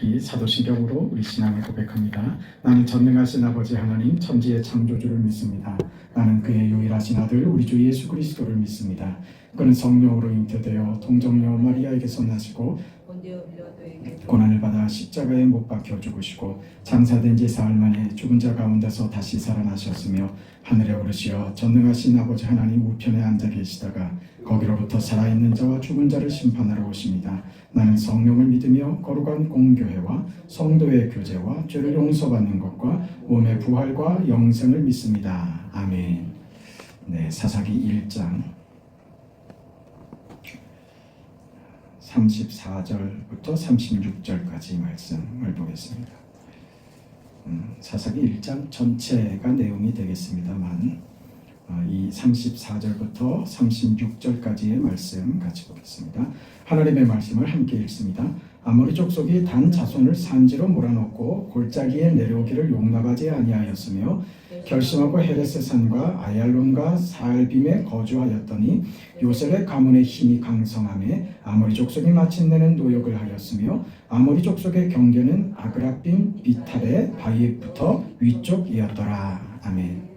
이 사도신경으로 우리 신앙을 고백합니다. 나는 전능하신 아버지 하나님 천지의 창조주를 믿습니다. 나는 그의 유일하신 아들 우리 주 예수 그리스도를 믿습니다. 그는 성령으로 잉태되어 동정녀 마리아에게서 나시고 고난을 받아 십자가에 못 박혀 죽으시고 장사된 지 사흘 만에 죽은 자 가운데서 다시 살아나셨으며 하늘에 오르시어 전능하신 아버지 하나님 우편에 앉아 계시다가 거기로부터 살아있는 자와 죽은 자를 심판하러 오십니다. 나는 성령을 믿으며 거룩한 공교회와 성도의 교제와 죄를 용서받는 것과 몸의 부활과 영생을 믿습니다. 아멘. 네, 사사기 1장 34절부터 36절까지 말씀을 보겠습니다. 사사기 1장 전체가 내용이 되겠습니다만 이 34절부터 36절까지의 말씀 같이 보겠습니다. 하나님의 말씀을 함께 읽습니다. 아모리 족속이 단 자손을 산지로 몰아넣고 골짜기에 내려오기를 용납하지 아니하였으며 결심하고 헤레스 산과 아얄론과 사알빔에 거주하였더니 요셉의 가문의 힘이 강성함에 아모리 족속이 마침내는 노역을 하였으며 아모리 족속의 경계는 아그라빔 비탈의 바위부터 위쪽이었더라. 아멘.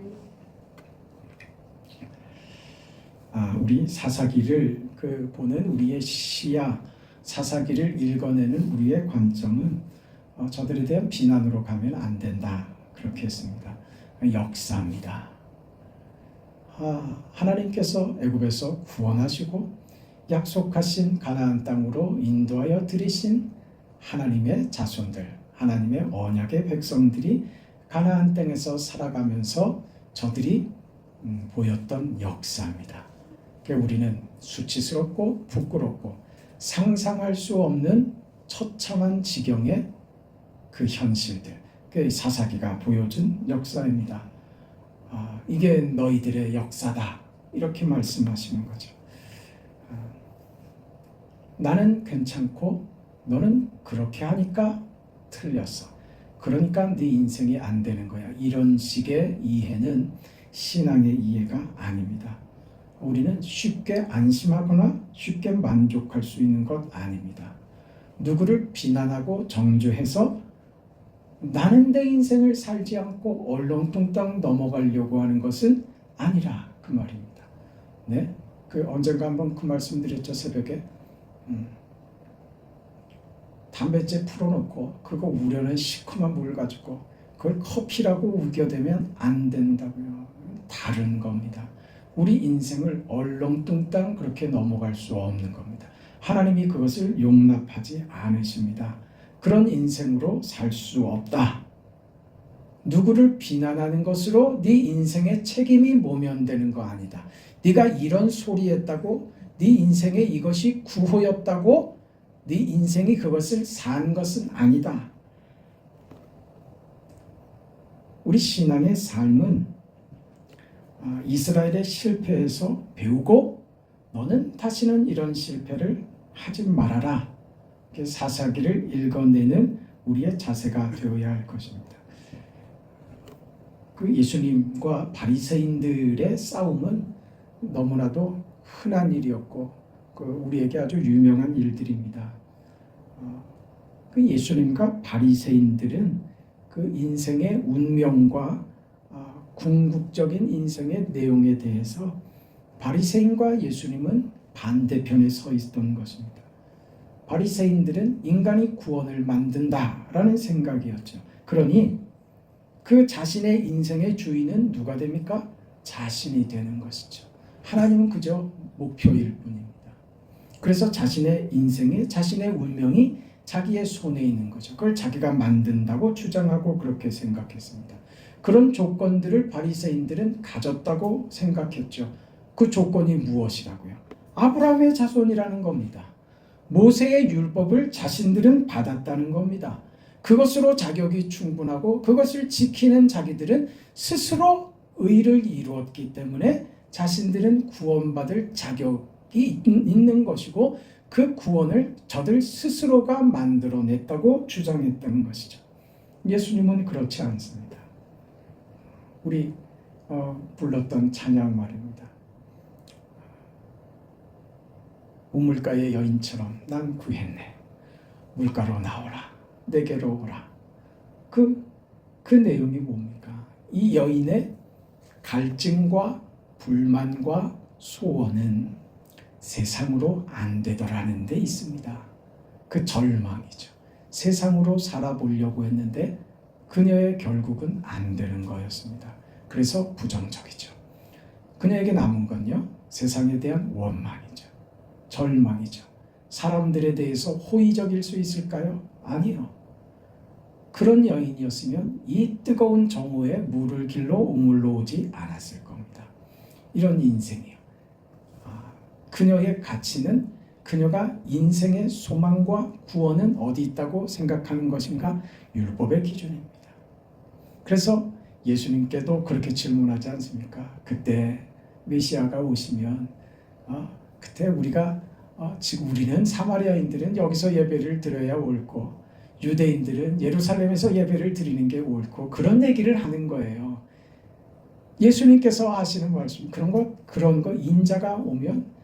우리 사사기를 보는 우리의 시야, 사사기를 읽어내는 우리의 관점은 저들에 대한 비난으로 가면 안 된다. 그렇게 했습니다. 역사입니다. 하나님께서 애굽에서 구원하시고 약속하신 가나안 땅으로 인도하여 들이신 하나님의 자손들, 하나님의 언약의 백성들이 가나안 땅에서 살아가면서 저들이 보였던 역사입니다. 우리는 수치스럽고 부끄럽고 상상할 수 없는 처참한 지경의 그 현실들, 그 사사기가 보여준 역사입니다. 이게 너희들의 역사다, 이렇게 말씀하시는 거죠. 나는 괜찮고 너는 그렇게 하니까 틀렸어. 그러니까 네 인생이 안 되는 거야. 이런 식의 이해는 신앙의 이해가 아닙니다. 우리는 쉽게 안심하거나 쉽게 만족할 수 있는 것 아닙니다. 누구를 비난하고 정죄해서 나는 내 인생을 살지 않고 얼렁뚱땅 넘어가려고 하는 것은 아니라 그 말입니다. 네, 언젠가 한번 그 말씀드렸죠. 새벽에 담뱃재 풀어놓고 그거 우려낸 시커먼 물 가지고 그걸 커피라고 우겨대면 안 된다고요. 다른 겁니다. 우리 인생을 얼렁뚱땅 그렇게 넘어갈 수 없는 겁니다. 하나님이 그것을 용납하지 않으십니다. 그런 인생으로 살 수 없다. 누구를 비난하는 것으로 네 인생의 책임이 모면되는 거 아니다. 네가 이런 소리 했다고 네 인생에 이것이 구호였다고 네 인생이 그것을 산 것은 아니다. 우리 신앙의 삶은 이스라엘의 실패에서 배우고 너는 다시는 이런 실패를 하지 말아라. 사사기를 읽어내는 우리의 자세가 되어야 할 것입니다. 그 예수님과 바리새인들의 싸움은 너무나도 흔한 일이었고 우리에게 아주 유명한 일들입니다. 그 예수님과 바리새인들은 그 인생의 운명과 궁극적인 인생의 내용에 대해서 바리새인과 예수님은 반대편에 서 있던 것입니다. 바리새인들은 인간이 구원을 만든다라는 생각이었죠. 그러니 그 자신의 인생의 주인은 누가 됩니까? 자신이 되는 것이죠. 하나님은 그저 목표일 뿐입니다. 그래서 자신의 인생에 자신의 운명이 자기의 손에 있는 거죠. 그걸 자기가 만든다고 주장하고 그렇게 생각했습니다. 그런 조건들을 바리새인들은 가졌다고 생각했죠. 그 조건이 무엇이라고요? 아브라함의 자손이라는 겁니다. 모세의 율법을 자신들은 받았다는 겁니다. 그것으로 자격이 충분하고 그것을 지키는 자기들은 스스로 의를 이루었기 때문에 자신들은 구원받을 자격이 있는 것이고 그 구원을 저들 스스로가 만들어냈다고 주장했다는 것이죠. 예수님은 그렇지 않습니다. 우리 불렀던 찬양 말입니다. 우물가의 여인처럼 난 구했네. 물가로 나오라. 내게로 오라. 그 내용이 뭡니까? 이 여인의 갈증과 불만과 소원은 세상으로 안 되더라는 데 있습니다. 그 절망이죠. 세상으로 살아보려고 했는데 그녀의 결국은 안 되는 거였습니다. 그래서 부정적이죠. 그녀에게 남은 건요, 세상에 대한 원망이죠. 절망이죠. 사람들에 대해서 호의적일 수 있을까요? 아니요. 그런 여인이었으면 이 뜨거운 정오에 물을 길러 우물로 오지 않았을 겁니다. 이런 인생이요. 그녀의 가치는 그녀가 인생의 소망과 구원은 어디 있다고 생각하는 것인가? 율법의 기준입니다. 그래서 예수님께도 그렇게 질문하지 않습니까? 그때 메시아가 오시면 그때 우리가 지금 우리는 사마리아인들은 여기서 예배를 드려야 옳고 유대인들은 예루살렘에서 예배를 드리는 게 옳고 그런 얘기를 하는 거예요. 예수님께서 하시는 말씀 그런 거 인자가 오면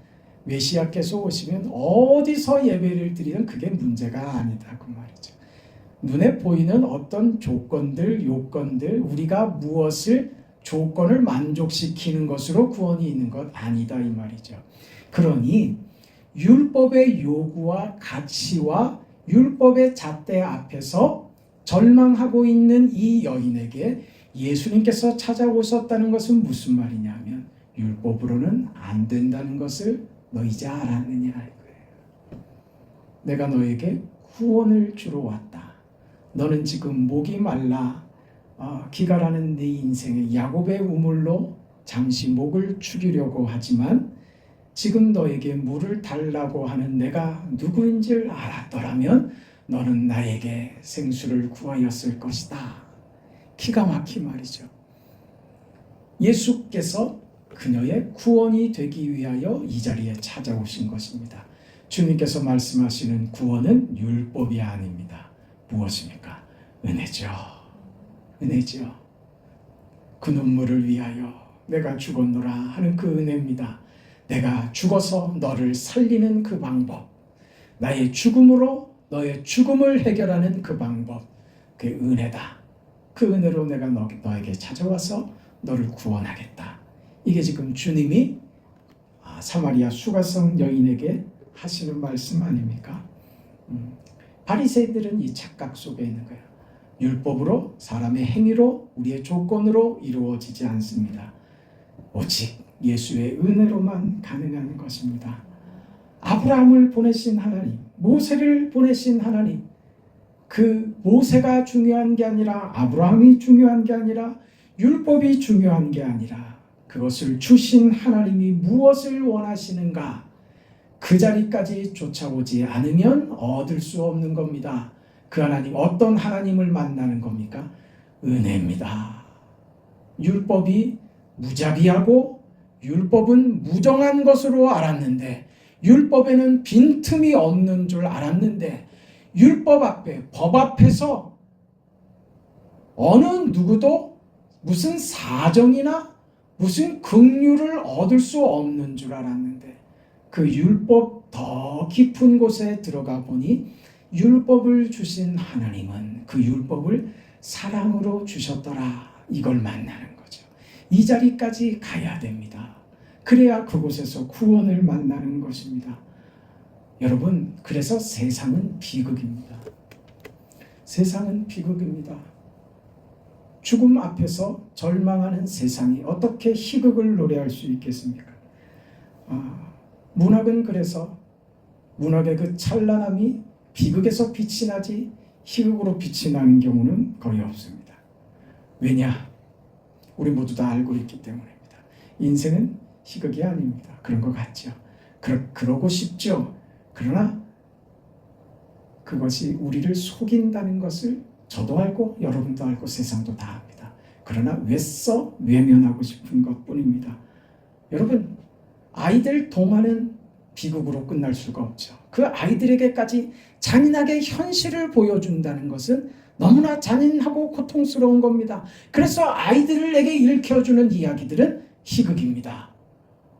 메시아께서 오시면 어디서 예배를 드리든 그게 문제가 아니다 그 말이죠. 눈에 보이는 어떤 조건들, 요건들 우리가 무엇을 조건을 만족시키는 것으로 구원이 있는 것 아니다 이 말이죠. 그러니 율법의 요구와 가치와 율법의 잣대 앞에서 절망하고 있는 이 여인에게 예수님께서 찾아오셨다는 것은 무슨 말이냐 하면 율법으로는 안 된다는 것을 너 이제 알았느냐 이거예요. 내가 너에게 구원을 주러 왔다. 너는 지금 목이 말라 기갈하는 네 인생의 야곱의 우물로 잠시 목을 축이려고 하지만 지금 너에게 물을 달라고 하는 내가 누구인지를 알았더라면 너는 나에게 생수를 구하였을 것이다. 기가 막힌 말이죠. 예수께서 그녀의 구원이 되기 위하여 이 자리에 찾아오신 것입니다. 주님께서 말씀하시는 구원은 율법이 아닙니다. 무엇입니까? 은혜죠. 은혜죠. 그 눈물을 위하여 내가 죽었노라 하는 그 은혜입니다. 내가 죽어서 너를 살리는 그 방법, 나의 죽음으로 너의 죽음을 해결하는 그 방법, 그게 은혜다. 그 은혜로 내가 너에게 찾아와서 너를 구원하겠다. 이게 지금 주님이 사마리아 수가성 여인에게 하시는 말씀 아닙니까? 바리새인들은 이 착각 속에 있는 거예요. 율법으로 사람의 행위로 우리의 조건으로 이루어지지 않습니다. 오직 예수의 은혜로만 가능한 것입니다. 아브라함을 보내신 하나님, 모세를 보내신 하나님, 그 모세가 중요한 게 아니라 아브라함이 중요한 게 아니라 율법이 중요한 게 아니라 그것을 주신 하나님이 무엇을 원하시는가? 그 자리까지 쫓아오지 않으면 얻을 수 없는 겁니다. 그 하나님, 어떤 하나님을 만나는 겁니까? 은혜입니다. 율법이 무자비하고 율법은 무정한 것으로 알았는데 율법에는 빈틈이 없는 줄 알았는데 율법 앞에, 법 앞에서 어느 누구도 무슨 사정이나 무슨 긍휼을 얻을 수 없는 줄 알았는데 그 율법 더 깊은 곳에 들어가 보니 율법을 주신 하나님은 그 율법을 사랑으로 주셨더라. 이걸 만나는 거죠. 이 자리까지 가야 됩니다. 그래야 그곳에서 구원을 만나는 것입니다. 여러분, 그래서 세상은 비극입니다. 세상은 비극입니다. 죽음 앞에서 절망하는 세상이 어떻게 희극을 노래할 수 있겠습니까? 문학은 그래서 문학의 그 찬란함이 비극에서 빛이 나지 희극으로 빛이 나는 경우는 거의 없습니다. 왜냐? 우리 모두 다 알고 있기 때문입니다. 인생은 희극이 아닙니다. 그런 것 같죠. 그러고 싶죠. 그러나 그것이 우리를 속인다는 것을 저도 알고 여러분도 알고 세상도 다 압니다. 그러나 외써 외면하고 싶은 것뿐입니다. 여러분, 아이들 동화는 비극으로 끝날 수가 없죠. 그 아이들에게까지 잔인하게 현실을 보여준다는 것은 너무나 잔인하고 고통스러운 겁니다. 그래서 아이들에게 일깨워주는 이야기들은 희극입니다.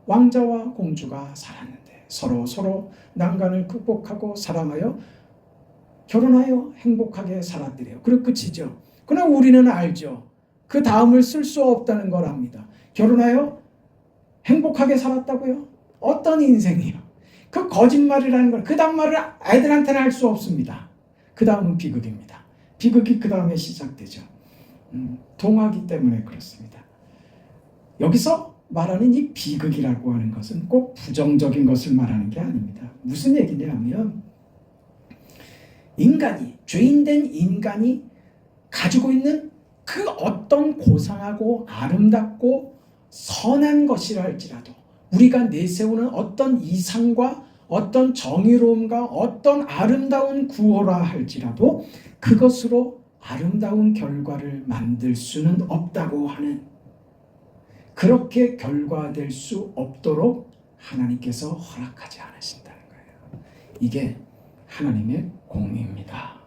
왕자와 공주가 살았는데 서로 난간을 극복하고 사랑하여 결혼하여 행복하게 살았더래요. 그리고 끝이죠. 그러나 우리는 알죠. 그 다음을 쓸 수 없다는 걸 압니다. 결혼하여 행복하게 살았다고요? 어떤 인생이요? 그 거짓말이라는 걸 그 다음 말을 아이들한테는 할 수 없습니다. 그 다음은 비극입니다. 비극이 그 다음에 시작되죠. 동화기 때문에 그렇습니다. 여기서 말하는 이 비극이라고 하는 것은 꼭 부정적인 것을 말하는 게 아닙니다. 무슨 얘기냐면 인간이, 죄인된 인간이 가지고 있는 그 어떤 고상하고 아름답고 선한 것이라 할지라도, 우리가 내세우는 어떤 이상과 어떤 정의로움과 어떤 아름다운 구호라 할지라도 그것으로 아름다운 결과를 만들 수는 없다고 하는, 그렇게 결과될 수 없도록 하나님께서 허락하지 않으신다는 거예요. 이게 하나님의 공의입니다.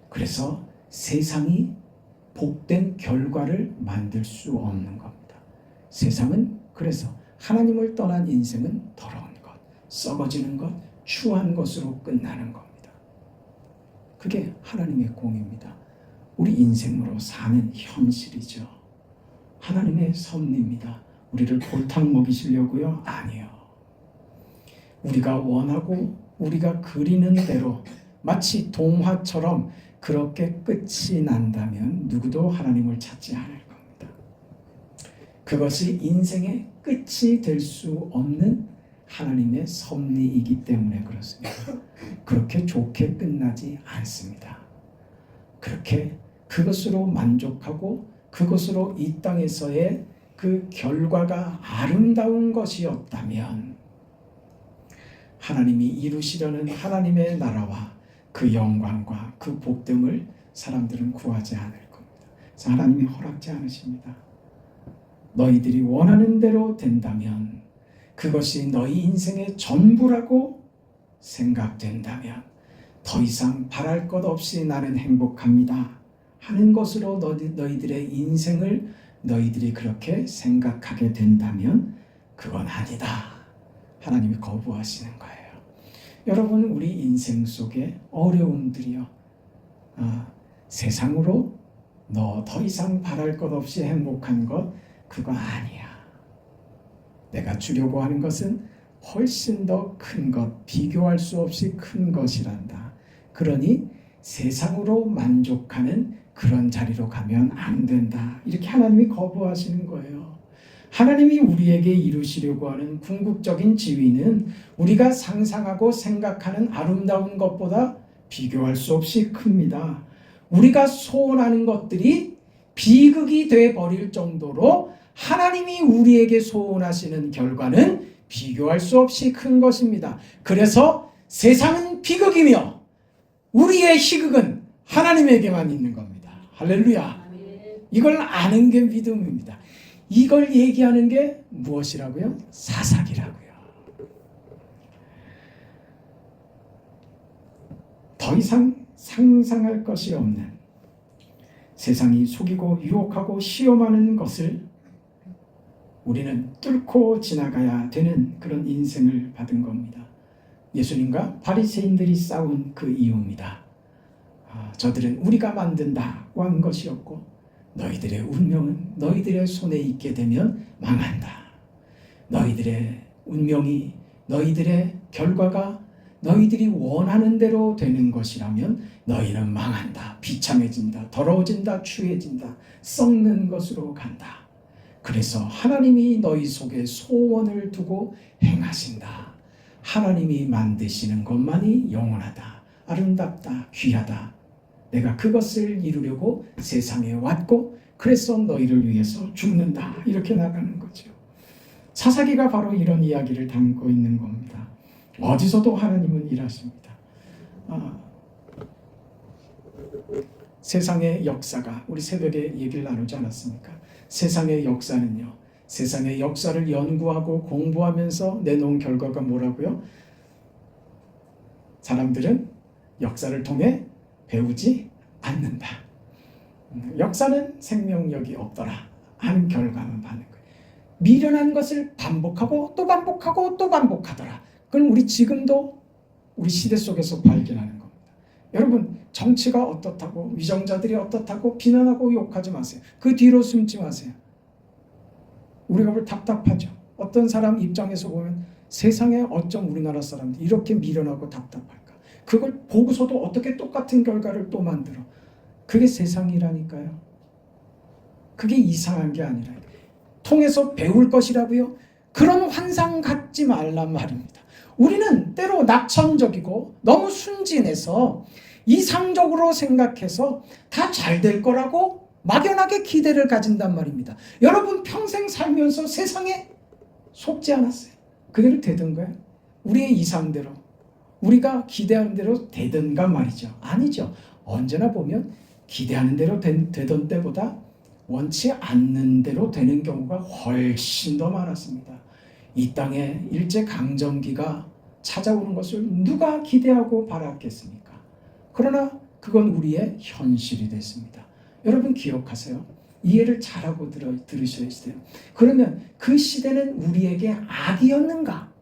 그래서 세상이 복된 결과를 만들 수 없는 겁니다. 세상은 그래서 하나님을 떠난 인생은 더러운 것, 썩어지는 것, 추한 것으로 끝나는 겁니다. 그게 하나님의 공의입니다. 우리 인생으로 사는 현실이죠. 하나님의 섭리입니다. 우리를 골탕 먹이시려고요? 아니요. 우리가 원하고 우리가 그리는 대로 마치 동화처럼 그렇게 끝이 난다면 누구도 하나님을 찾지 않을 겁니다. 그것이 인생의 끝이 될 수 없는 하나님의 섭리이기 때문에 그렇습니다. 그렇게 좋게 끝나지 않습니다. 그렇게 그것으로 만족하고 그것으로 이 땅에서의 그 결과가 아름다운 것이었다면 하나님이 이루시려는 하나님의 나라와 그 영광과 그 복됨을 사람들은 구하지 않을 겁니다. 하나님이 허락지 않으십니다. 너희들이 원하는 대로 된다면, 그것이 너희 인생의 전부라고 생각된다면, 더 이상 바랄 것 없이 나는 행복합니다 하는 것으로 너희들의 인생을 너희들이 그렇게 생각하게 된다면 그건 아니다. 하나님이 거부하시는 거예요. 여러분, 우리 인생 속에 어려움들이요, 세상으로 너 더 이상 바랄 것 없이 행복한 것, 그거 아니야. 내가 주려고 하는 것은 훨씬 더 큰 것, 비교할 수 없이 큰 것이란다. 그러니 세상으로 만족하는 그런 자리로 가면 안 된다. 이렇게 하나님이 거부하시는 거예요. 하나님이 우리에게 이루시려고 하는 궁극적인 지위는 우리가 상상하고 생각하는 아름다운 것보다 비교할 수 없이 큽니다. 우리가 소원하는 것들이 비극이 되어버릴 정도로 하나님이 우리에게 소원하시는 결과는 비교할 수 없이 큰 것입니다. 그래서 세상은 비극이며 우리의 희극은 하나님에게만 있는 겁니다. 할렐루야. 이걸 아는 게 믿음입니다. 이걸 얘기하는 게 무엇이라고요? 사사기라고요. 더 이상 상상할 것이 없는, 세상이 속이고 유혹하고 시험하는 것을 우리는 뚫고 지나가야 되는 그런 인생을 받은 겁니다. 예수님과 바리새인들이 싸운 그 이유입니다. 저들은 우리가 만든다고 한 것이었고, 너희들의 운명은 너희들의 손에 있게 되면 망한다. 너희들의 운명이, 너희들의 결과가 너희들이 원하는 대로 되는 것이라면 너희는 망한다. 비참해진다. 더러워진다. 추해진다. 썩는 것으로 간다. 그래서 하나님이 너희 속에 소원을 두고 행하신다. 하나님이 만드시는 것만이 영원하다. 아름답다. 귀하다. 내가 그것을 이루려고 세상에 왔고 그래서 너희를 위해서 죽는다. 이렇게 나가는 거죠. 사사기가 바로 이런 이야기를 담고 있는 겁니다. 어디서도 하나님은 일하십니다. 세상의 역사가, 우리 새벽에 얘기를 나누지 않았습니까? 세상의 역사는요, 세상의 역사를 연구하고 공부하면서 내놓은 결과가 뭐라고요? 사람들은 역사를 통해 배우지 않는다. 역사는 생명력이 없더라 하는 결과만 받는 거예요. 미련한 것을 반복하고 또 반복하고 또 반복하더라. 그건 우리 지금도 우리 시대 속에서 발견하는 겁니다. 여러분, 정치가 어떻다고, 위정자들이 어떻다고 비난하고 욕하지 마세요. 그 뒤로 숨지 마세요. 우리가 볼 답답하죠. 어떤 사람 입장에서 보면 세상에 어쩜 우리나라 사람들이 이렇게 미련하고 답답할까. 그걸 보고서도 어떻게 똑같은 결과를 또 만들어. 그게 세상이라니까요. 그게 이상한 게 아니라 통해서 배울 것이라고요. 그런 환상 갖지 말란 말입니다. 우리는 때로 낙천적이고 너무 순진해서 이상적으로 생각해서 다 잘 될 거라고 막연하게 기대를 가진단 말입니다. 여러분 평생 살면서 세상에 속지 않았어요. 그대로 되던 거예요. 우리의 이상대로, 우리가 기대하는 대로 되던가 말이죠. 아니죠. 언제나 보면 기대하는 대로 되던 때보다 원치 않는 대로 되는 경우가 훨씬 더 많았습니다. 이 땅에 일제강점기가 찾아오는 것을 누가 기대하고 바랐겠습니까? 그러나 그건 우리의 현실이 됐습니다. 여러분 기억하세요. 이해를 잘하고 들으셔야 돼요. 그러면 그 시대는 우리에게 악이었는가?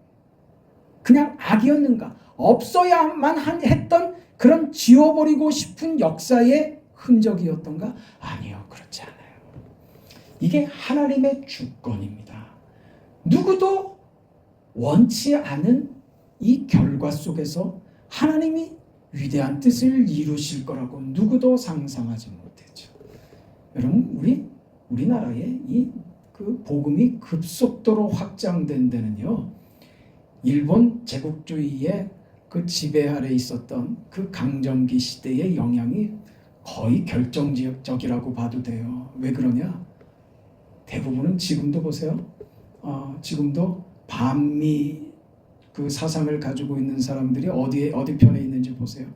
그냥 악이었는가? 없어야만 했던 그런 지워버리고 싶은 역사의 흔적이었던가? 아니요, 그렇지 않아요. 이게 하나님의 주권입니다. 누구도 원치 않은 이 결과 속에서 하나님이 위대한 뜻을 이루실 거라고 누구도 상상하지 못했죠. 여러분, 우리나라에 그 복음이 급속도로 확장된 데는요, 일본 제국주의의 그 지배 아래 있었던 그 강점기 시대의 영향이 거의 결정적이라고 봐도 돼요. 왜 그러냐? 대부분은 지금도 보세요. 지금도 반미 그 사상을 가지고 있는 사람들이 어디 편에 있는지 보세요.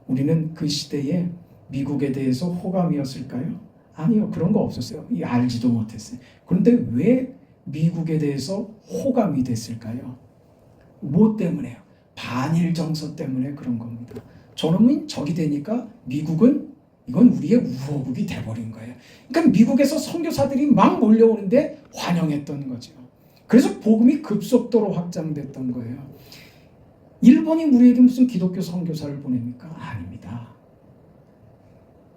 우리는 그 시대에 미국에 대해서 호감이었을까요? 아니요, 그런 거 없었어요. 알지도 못했어요. 그런데 왜 미국에 대해서 호감이 됐을까요? 뭐 때문에요? 반일 정서 때문에 그런 겁니다. 저놈이 적이 되니까 미국은 이건 우리의 우호국이 돼버린 거예요. 그러니까 미국에서 선교사들이 막 몰려오는데 환영했던 거죠. 그래서 복음이 급속도로 확장됐던 거예요. 일본이 우리에게 무슨 기독교 선교사를 보냅니까? 아닙니다.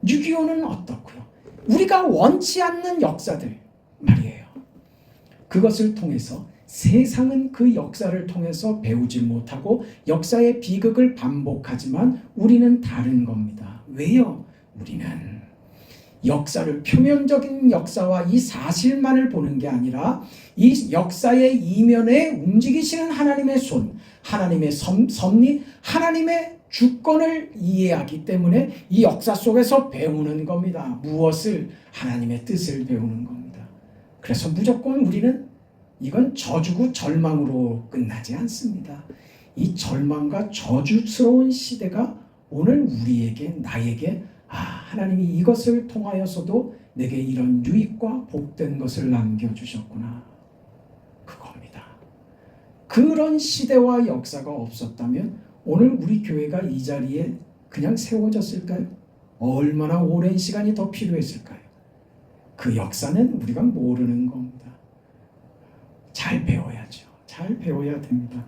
6.25는 어떻고요? 우리가 원치 않는 역사들 말이에요. 그것을 통해서 세상은 그 역사를 통해서 배우지 못하고 역사의 비극을 반복하지만 우리는 다른 겁니다. 왜요? 우리는 역사를 표면적인 역사와 이 사실만을 보는 게 아니라 이 역사의 이면에 움직이시는 하나님의 손, 하나님의 섭리, 하나님의 주권을 이해하기 때문에 이 역사 속에서 배우는 겁니다. 무엇을? 하나님의 뜻을 배우는 겁니다. 그래서 무조건 우리는 이건 저주고 절망으로 끝나지 않습니다. 이 절망과 저주스러운 시대가 오늘 우리에게, 나에게 하나님이 이것을 통하여서도 내게 이런 유익과 복된 것을 남겨주셨구나. 그겁니다. 그런 시대와 역사가 없었다면 오늘 우리 교회가 이 자리에 그냥 세워졌을까요? 얼마나 오랜 시간이 더 필요했을까요? 그 역사는 우리가 모르는 겁니다. 잘 배워야죠. 잘 배워야 됩니다.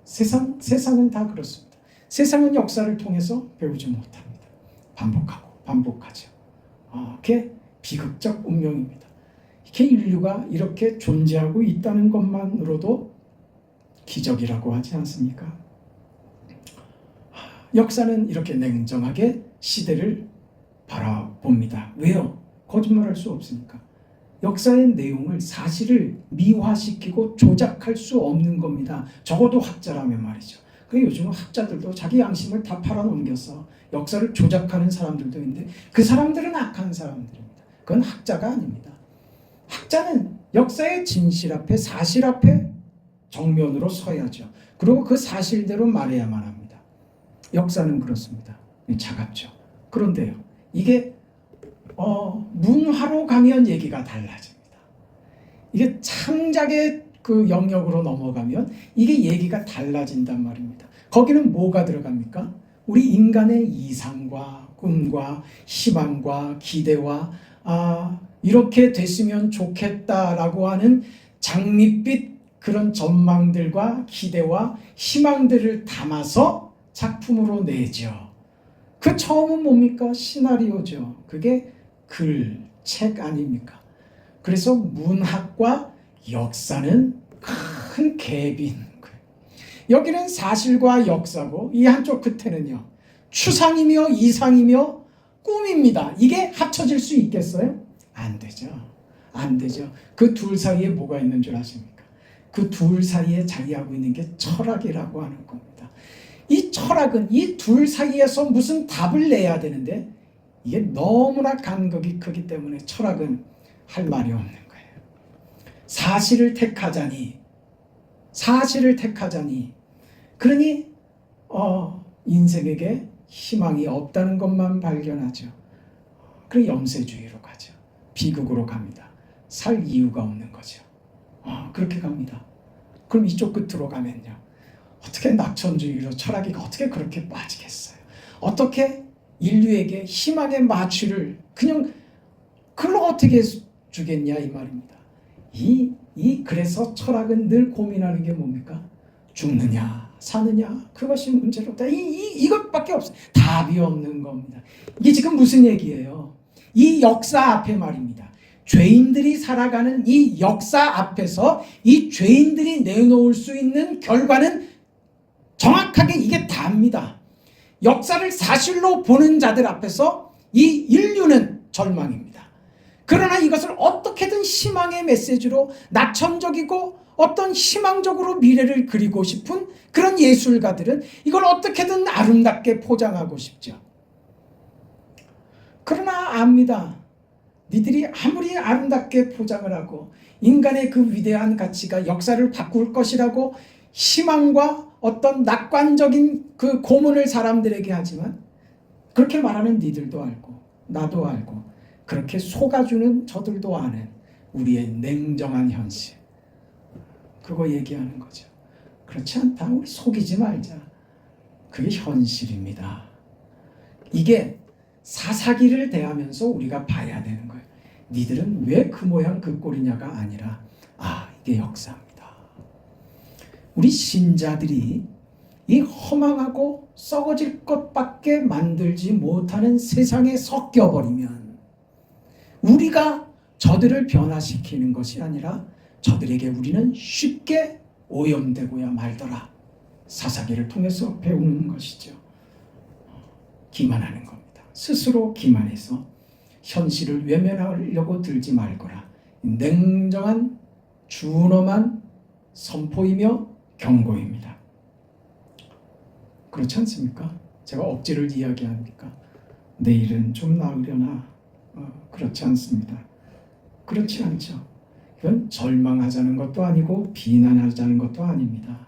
세상은 다 그렇습니다. 세상은 역사를 통해서 배우지 못합니다. 반복하고 반복하죠. 그게 비극적 운명입니다. 이렇게 인류가 이렇게 존재하고 있다는 것만으로도 기적이라고 하지 않습니까? 역사는 이렇게 냉정하게 시대를 바라봅니다. 왜요? 거짓말할 수 없으니까. 역사의 내용을, 사실을 미화시키고 조작할 수 없는 겁니다. 적어도 학자라면 말이죠. 그래서 요즘은 학자들도 자기 양심을 다 팔아넘겨서 역사를 조작하는 사람들도 있는데 그 사람들은 악한 사람들입니다. 그건 학자가 아닙니다. 학자는 역사의 진실 앞에, 사실 앞에 정면으로 서야죠. 그리고 그 사실대로 말해야만 합니다. 역사는 그렇습니다. 차갑죠. 그런데요, 이게 문화로 가면 얘기가 달라집니다. 이게 창작의 그 영역으로 넘어가면 이게 얘기가 달라진단 말입니다. 거기는 뭐가 들어갑니까? 우리 인간의 이상과 꿈과 희망과 기대와 이렇게 됐으면 좋겠다라고 하는 장밋빛 그런 전망들과 기대와 희망들을 담아서 작품으로 내죠. 그 처음은 뭡니까? 시나리오죠. 그게 글, 책 아닙니까? 그래서 문학과 역사는 큰 갭이 있는 거예요. 여기는 사실과 역사고 이 한쪽 끝에는요, 추상이며 이상이며 꿈입니다. 이게 합쳐질 수 있겠어요? 안 되죠. 안 되죠. 그 둘 사이에 뭐가 있는 줄 아십니까? 그 둘 사이에 자리하고 있는 게 철학이라고 하는 겁니다. 이 철학은 이 둘 사이에서 무슨 답을 내야 되는데 이게 너무나 간극이 크기 때문에 철학은 할 말이 없는 거예요. 사실을 택하자니 그러니 인생에게 희망이 없다는 것만 발견하죠. 그리고 염세주의로 가죠. 비극으로 갑니다. 살 이유가 없는 거죠. 그렇게 갑니다. 그럼 이쪽 끝으로 가면요, 어떻게 낙천주의로 철학이 어떻게 그렇게 빠지겠어요? 어떻게 인류에게 희망의 마취를 그냥 그걸로 어떻게 주겠냐 이 말입니다. 그래서 철학은 늘 고민하는 게 뭡니까? 죽느냐 사느냐, 그것이 문제로다. 이것밖에 없어요. 답이 없는 겁니다. 이게 지금 무슨 얘기예요? 이 역사 앞에 말입니다. 죄인들이 살아가는 이 역사 앞에서 이 죄인들이 내놓을 수 있는 결과는 정확하게 이게 답니다. 역사를 사실로 보는 자들 앞에서 이 인류는 절망입니다. 그러나 이것을 어떻게든 희망의 메시지로 낙천적이고 어떤 희망적으로 미래를 그리고 싶은 그런 예술가들은 이걸 어떻게든 아름답게 포장하고 싶죠. 그러나 압니다. 니들이 아무리 아름답게 포장을 하고 인간의 그 위대한 가치가 역사를 바꿀 것이라고 희망과 어떤 낙관적인 그 고문을 사람들에게 하지만, 그렇게 말하는 니들도 알고 나도 알고 그렇게 속아주는 저들도 아는 우리의 냉정한 현실, 그거 얘기하는 거죠. 그렇지 않다. 우리 속이지 말자. 그게 현실입니다. 이게 사사기를 대하면서 우리가 봐야 되는 거예요. 니들은 왜 그 모양 그 꼴이냐가 아니라 이게 역사입니다. 우리 신자들이 이 허망하고 썩어질 것밖에 만들지 못하는 세상에 섞여버리면 우리가 저들을 변화시키는 것이 아니라 저들에게 우리는 쉽게 오염되고야 말더라. 사사기를 통해서 배우는 것이죠. 기만하는 겁니다. 스스로 기만해서 현실을 외면하려고 들지 말거라. 냉정한 준엄한 선포이며 경고입니다. 그렇지 않습니까? 제가 억지를 이야기합니까? 내일은 좀 나으려나? 그렇지 않습니다. 그렇지 않죠. 이건 절망하자는 것도 아니고 비난하자는 것도 아닙니다.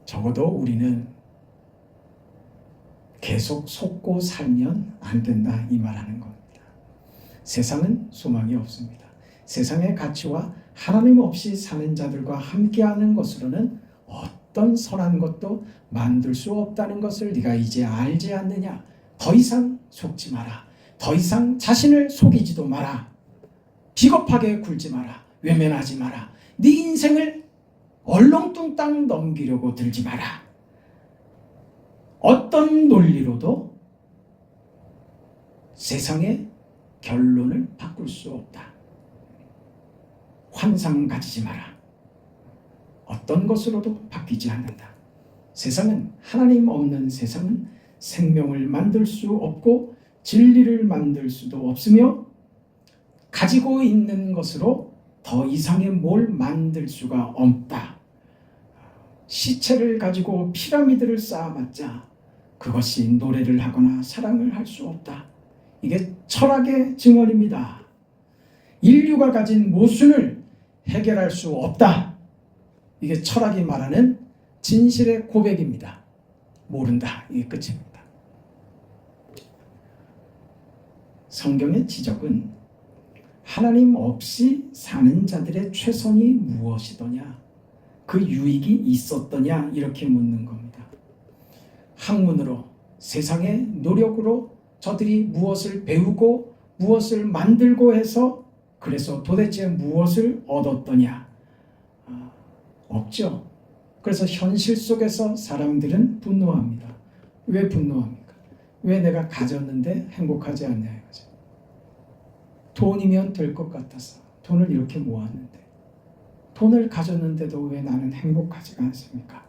적어도 우리는 계속 속고 살면 안 된다 이 말하는 겁니다. 세상은 소망이 없습니다. 세상의 가치와 하나님 없이 사는 자들과 함께하는 것으로는 어떤 선한 것도 만들 수 없다는 것을 네가 이제 알지 않느냐. 더 이상 속지 마라. 더 이상 자신을 속이지도 마라. 비겁하게 굴지 마라. 외면하지 마라. 네 인생을 얼렁뚱땅 넘기려고 들지 마라. 어떤 논리로도 세상의 결론을 바꿀 수 없다. 환상 가지지 마라. 어떤 것으로도 바뀌지 않는다. 세상은, 하나님 없는 세상은 생명을 만들 수 없고 진리를 만들 수도 없으며 가지고 있는 것으로 더 이상의 뭘 만들 수가 없다. 시체를 가지고 피라미드를 쌓아봤자 그것이 노래를 하거나 사랑을 할 수 없다. 이게 철학의 증언입니다. 인류가 가진 모순을 해결할 수 없다. 이게 철학이 말하는 진실의 고백입니다. 모른다. 이게 끝입니다. 성경의 지적은 하나님 없이 사는 자들의 최선이 무엇이더냐, 그 유익이 있었더냐 이렇게 묻는 겁니다. 학문으로, 세상의 노력으로 저들이 무엇을 배우고 무엇을 만들고 해서 그래서 도대체 무엇을 얻었더냐? 없죠. 그래서 현실 속에서 사람들은 분노합니다. 왜 분노합니까? 왜 내가 가졌는데 행복하지 않냐 이거죠. 돈이면 될 것 같아서 돈을 이렇게 모았는데, 돈을 가졌는데도 왜 나는 행복하지가 않습니까?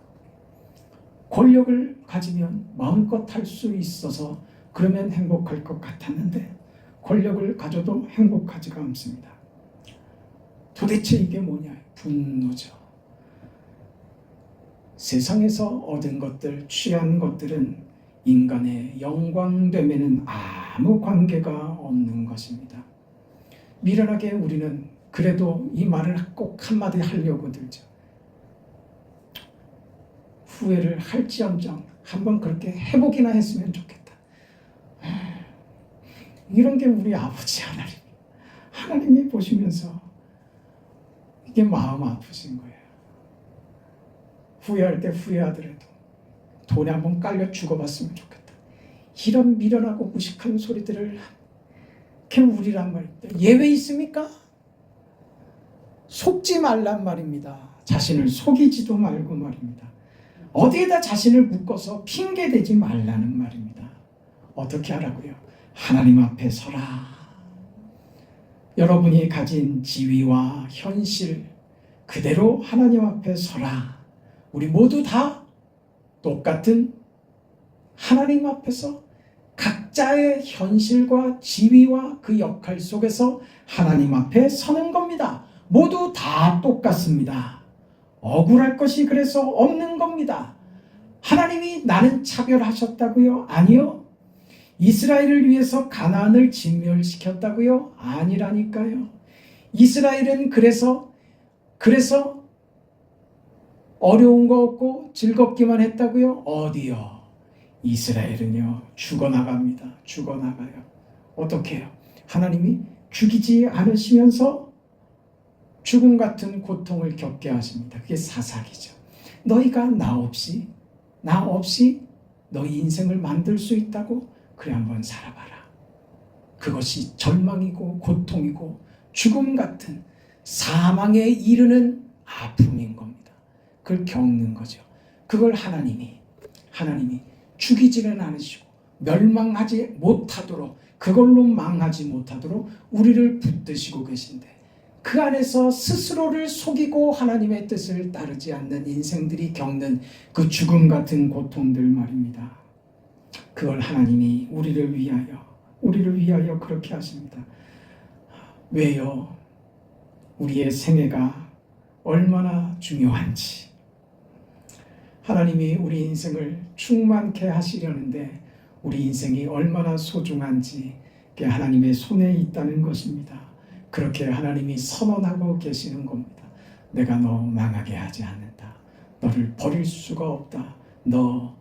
권력을 가지면 마음껏 할 수 있어서 그러면 행복할 것 같았는데 권력을 가져도 행복하지가 않습니다. 도대체 이게 뭐냐? 분노죠. 세상에서 얻은 것들, 취한 것들은 인간의 영광됨에는 아무 관계가 없는 것입니다. 미련하게 우리는 그래도 이 말을 꼭 한마디 하려고 들죠. 후회를 할지언정 한번 그렇게 해보기나 했으면 좋겠다. 이런 게 우리 아버지 하나님. 하나님이 보시면서 이게 마음 아프신 거예요. 후회할 때 후회하더라도 돈에 한번 깔려 죽어봤으면 좋겠다. 이런 미련하고 무식한 소리들을 그냥 우리란 말입니다. 예외 있습니까? 속지 말란 말입니다. 자신을 속이지도 말고 말입니다. 어디에다 자신을 묶어서 핑계대지 말라는 말입니다. 어떻게 하라고요? 하나님 앞에 서라. 여러분이 가진 지위와 현실 그대로 하나님 앞에 서라. 우리 모두 다 똑같은 하나님 앞에서 각자의 현실과 지위와 그 역할 속에서 하나님 앞에 서는 겁니다. 모두 다 똑같습니다. 억울할 것이 그래서 없는 겁니다. 하나님이 나는 차별하셨다고요? 아니요. 이스라엘을 위해서 가나안을 진멸시켰다고요? 아니라니까요. 이스라엘은 그래서 어려운 거 없고 즐겁기만 했다고요? 어디요? 이스라엘은요 죽어나갑니다. 죽어나가요. 어떻게 해요? 하나님이 죽이지 않으시면서 죽음 같은 고통을 겪게 하십니다. 그게 사사기죠. 너희가 나 없이 너희 인생을 만들 수 있다고? 그래 한번 살아봐라. 그것이 절망이고 고통이고 죽음 같은 사망에 이르는 아픔인 겁니다. 그걸 겪는 거죠. 그걸 하나님이 죽이지는 않으시고 멸망하지 못하도록, 그걸로 망하지 못하도록 우리를 붙드시고 계신데, 그 안에서 스스로를 속이고 하나님의 뜻을 따르지 않는 인생들이 겪는 그 죽음 같은 고통들 말입니다. 그걸 하나님이 우리를 위하여 그렇게 하십니다. 왜요? 우리의 생애가 얼마나 중요한지, 하나님이 우리 인생을 충만케 하시려는데 우리 인생이 얼마나 소중한지 그게 하나님의 손에 있다는 것입니다. 그렇게 하나님이 선언하고 계시는 겁니다. 내가 너 망하게 하지 않는다. 너를 버릴 수가 없다. 너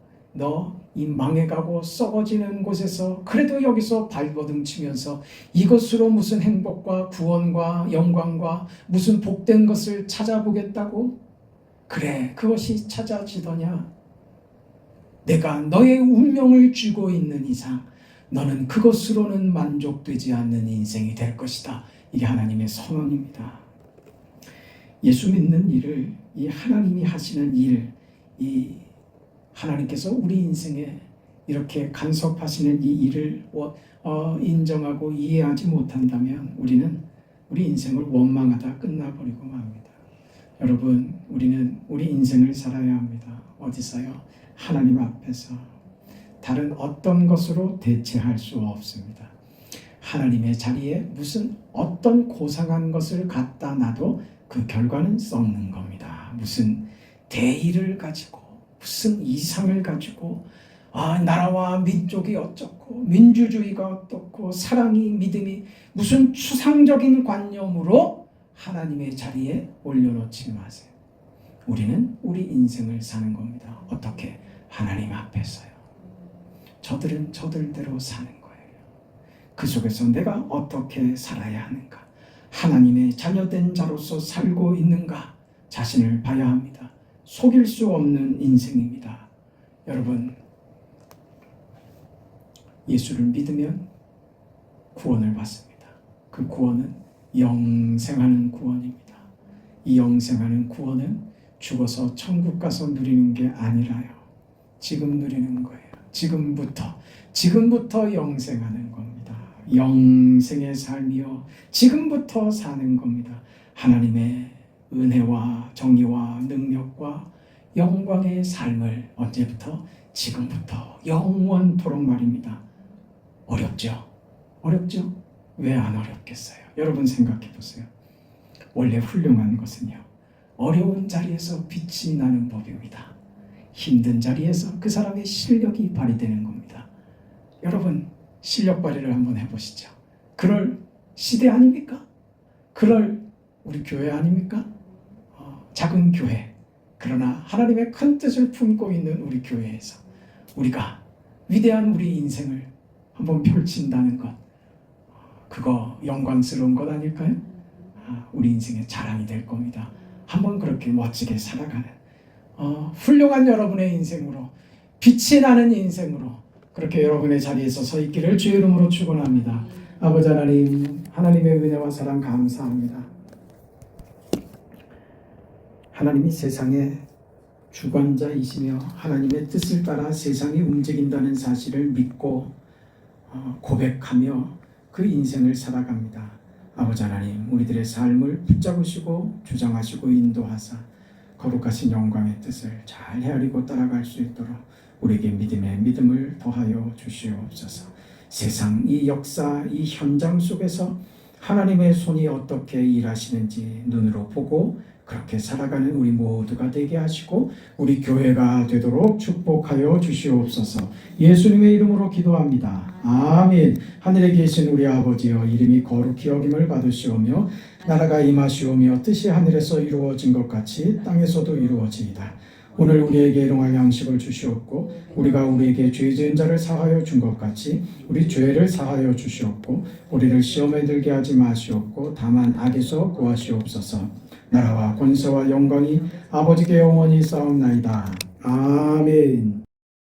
이 망해가고 썩어지는 곳에서 그래도 여기서 발버둥 치면서 이것으로 무슨 행복과 구원과 영광과 무슨 복된 것을 찾아보겠다고? 그래, 그것이 찾아지더냐? 내가 너의 운명을 쥐고 있는 이상 너는 그것으로는 만족되지 않는 인생이 될 것이다. 이게 하나님의 선언입니다. 예수 믿는 일을, 이 하나님이 하시는 일, 이 하나님께서 우리 인생에 이렇게 간섭하시는 이 일을 인정하고 이해하지 못한다면 우리는 우리 인생을 원망하다 끝나버리고 맙니다. 여러분, 우리는 우리 인생을 살아야 합니다. 어디서요? 하나님 앞에서. 다른 어떤 것으로 대체할 수 없습니다. 하나님의 자리에 무슨 어떤 고상한 것을 갖다 놔도 그 결과는 썩는 겁니다. 무슨 대의를 가지고, 무슨 이상을 가지고, 나라와 민족이 어쩌고, 민주주의가 어떻고, 사랑이, 믿음이, 무슨 추상적인 관념으로 하나님의 자리에 올려놓지 마세요. 우리는 우리 인생을 사는 겁니다. 어떻게? 하나님 앞에서요. 저들은 저들대로 사는 거예요. 그 속에서 내가 어떻게 살아야 하는가? 하나님의 자녀된 자로서 살고 있는가? 자신을 봐야 합니다. 속일 수 없는 인생입니다. 여러분, 예수를 믿으면 구원을 받습니다. 그 구원은 영생하는 구원입니다. 이 영생하는 구원은 죽어서 천국 가서 누리는 게 아니라요. 지금 누리는 거예요. 지금부터 영생하는 겁니다. 영생의 삶이요. 지금부터 사는 겁니다. 하나님의 은혜와 정의와 능력과 영광의 삶을 언제부터? 지금부터 영원토록 말입니다. 어렵죠? 어렵죠? 왜 안 어렵겠어요? 여러분 생각해 보세요. 원래 훌륭한 것은요, 어려운 자리에서 빛이 나는 법입니다. 힘든 자리에서 그 사람의 실력이 발휘되는 겁니다. 여러분 실력 발휘를 한번 해보시죠. 그럴 시대 아닙니까? 그럴 우리 교회 아닙니까? 작은 교회, 그러나 하나님의 큰 뜻을 품고 있는 우리 교회에서 우리가 위대한 우리 인생을 한번 펼친다는 것, 그거 영광스러운 것 아닐까요? 우리 인생의 자랑이 될 겁니다. 한번 그렇게 멋지게 살아가는 훌륭한 여러분의 인생으로, 빛이 나는 인생으로 그렇게 여러분의 자리에서 서 있기를 주의 이름으로 축원합니다. 아버지 하나님, 하나님의 은혜와 사랑 감사합니다. 하나님이 세상의 주관자이시며 하나님의 뜻을 따라 세상이 움직인다는 사실을 믿고 고백하며 그 인생을 살아갑니다. 아버지 하나님, 우리들의 삶을 붙잡으시고 주장하시고 인도하사 거룩하신 영광의 뜻을 잘 헤아리고 따라갈 수 있도록 우리에게 믿음의 믿음을 더하여 주시옵소서. 세상 이 역사 이 현장 속에서 하나님의 손이 어떻게 일하시는지 눈으로 보고 그렇게 살아가는 우리 모두가 되게 하시고 우리 교회가 되도록 축복하여 주시옵소서. 예수님의 이름으로 기도합니다. 아멘. 하늘에 계신 우리 아버지여, 이름이 거룩히 여김을 받으시오며 나라가 임하시오며 뜻이 하늘에서 이루어진 것 같이 땅에서도 이루어지이다. 오늘 우리에게 일용할 양식을 주시옵고 우리가 우리에게 죄 지은 자를 사하여 준 것 같이 우리 죄를 사하여 주시옵고 우리를 시험에 들게 하지 마시옵고 다만 악에서 구하시옵소서. 나라와 권세와 영광이 아버지께 영원히 싸움나이다. 아멘.